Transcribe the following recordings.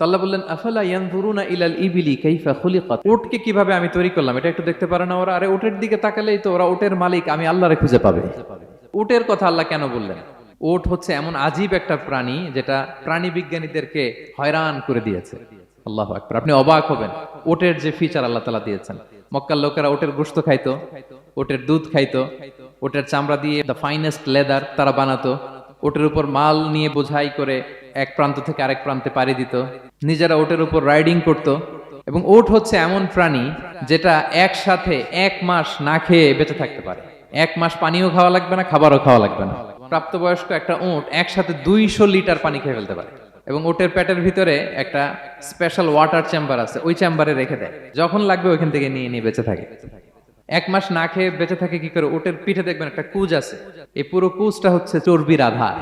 আল্লাহ বললেন আফালা ইয়ানজুরুনা ইলাল ইবিলি কাইফা খুলিকাত, উটকে কিভাবে আমি তৈরি করলাম এটা একটু দেখতে পারে না ওরা? আরে উটের দিকে তাকালেই তো ওরা উটের মালিক আমি আল্লাহরে খুঁজে পাবে। উটের কথা আল্লাহ কেন বললেন? উট হচ্ছে এমন আজীব একটা প্রাণী যেটা প্রাণী বিজ্ঞানীদেরকে হয়রান করে দিয়েছে। আল্লাহু আকবার, আপনি অবাক হবেন উটের যে ফিচার আল্লাহ তাআলা দিয়েছেন। মক্কার লোকেরা উটের গোশত খাইতো, উটের দুধ খাইতো, উটের চামড়া দিয়ে দ্য ফাইনেস্ট লেদার তারা বানাতো, উটের উপর মাল নিয়ে বোঝাই করে এক প্রান্ত থেকে আরেক প্রান্তে পাড়ি দিত, নিজেরা উটের উপর রাইডিং করত। এবং উট হচ্ছে এমন প্রাণী যেটা একসাথে 1 মাস না খেয়ে বেঁচে থাকতে পারে। 1 মাস পানিও খাওয়া লাগবে না, খাবারও খাওয়া লাগবে না। প্রাপ্তবয়স্ক একটা উট একসাথে 200 লিটার পানি খেয়ে ফেলতে পারে। এবং উটের পেটের ভিতরে একটা স্পেশাল ওয়াটার চেম্বার আছে, ওই চেম্বারে রেখে দেয়, যখন লাগবে ওইখান থেকে নিয়ে নিয়ে বেঁচে থাকে। 1 মাস না খেয়ে বেঁচে থাকে কি করে? ওটের পিঠে দেখবেন একটা কুজ আছে, এই পুরো কুজটা হচ্ছে চর্বির আধার।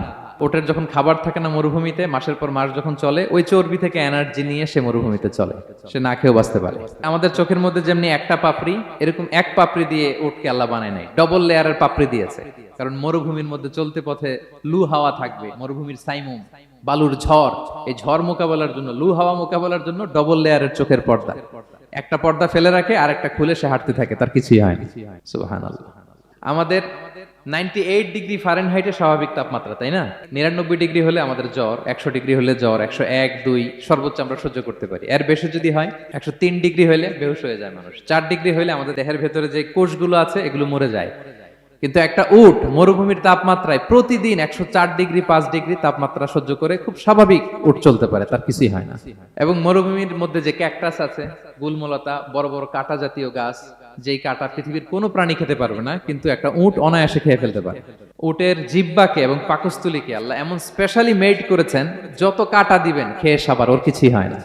ওটের যখন খাবার থাকে না মরুভূমিতে, মাসের পর মাস যখন চলে, ওই চর্বি থেকে এনার্জি নিয়ে সে মরুভূমিতে চলে, সে না খেয়েও বাঁচতে পারে। আমাদের চোখের মধ্যে যেমনি একটা পাপড়ি, এরকম এক পাপড়ি দিয়ে উটকে আল্লাহ বানায় নাই, ডবল লেয়ারের পাপড়ি দিয়েছে। কারণ মরুভূমির মধ্যে চলতে পথে লু হাওয়া থাকবে, মরুভূমির সাইমুম, বালুর ঝড়, এই ঝড় মোকাবেলার জন্য, লু হাওয়া মোকাবেলার জন্য ডবল লেয়ারের চোখের পর্দা। একটা পর্দা ফেলে রাখে আর একটা খুলে সে হাঁটতে থাকে, তার কিছুই হয় না। সুবহানাল্লাহ। আমাদের 98 ডিগ্রি ফারেনহাইটে স্বাভাবিক তাপমাত্রা, তাই না? 99 ডিগ্রি হলে আমাদের জ্বর, 100 ডিগ্রি হলে জ্বর, 101, 2 সর্বোচ্চ আমরা সহ্য করতে পারি। এর বেশি যদি হয়, 103 ডিগ্রি হলে বেহুশ হয়ে যায় মানুষ। 4 ডিগ্রি হলে আমাদের দেহের ভেতরে যে কোষগুলো আছে এগুলো মরে যায়। কিন্তু একটা উট মরুভূমির তাপমাত্রায় প্রতিদিন 104 ডিগ্রি 5 ডিগ্রি তাপমাত্রা সহ্য করে খুব স্বাভাবিক উট চলতে পারে, তার কিছুই হয় না। এবং মরুভূমির মধ্যে যে ক্যাকটাস আছে, গুলমলতা, বড় বড় কাঁটা জাতীয় গাছ, যেই কাঁটা পৃথিবীর কোনো প্রাণী খেতে পারবে না, কিন্তু একটা উট অনায়াসে খেয়ে ফেলতে পারে। উটের জিহ্বাকে এবং পাকস্থলীকে আল্লাহ এমন স্পেশালি মেড করেছেন, যত কাঁটা দিবেন খেয়ে সাবার, ওর কিছুই হয় না।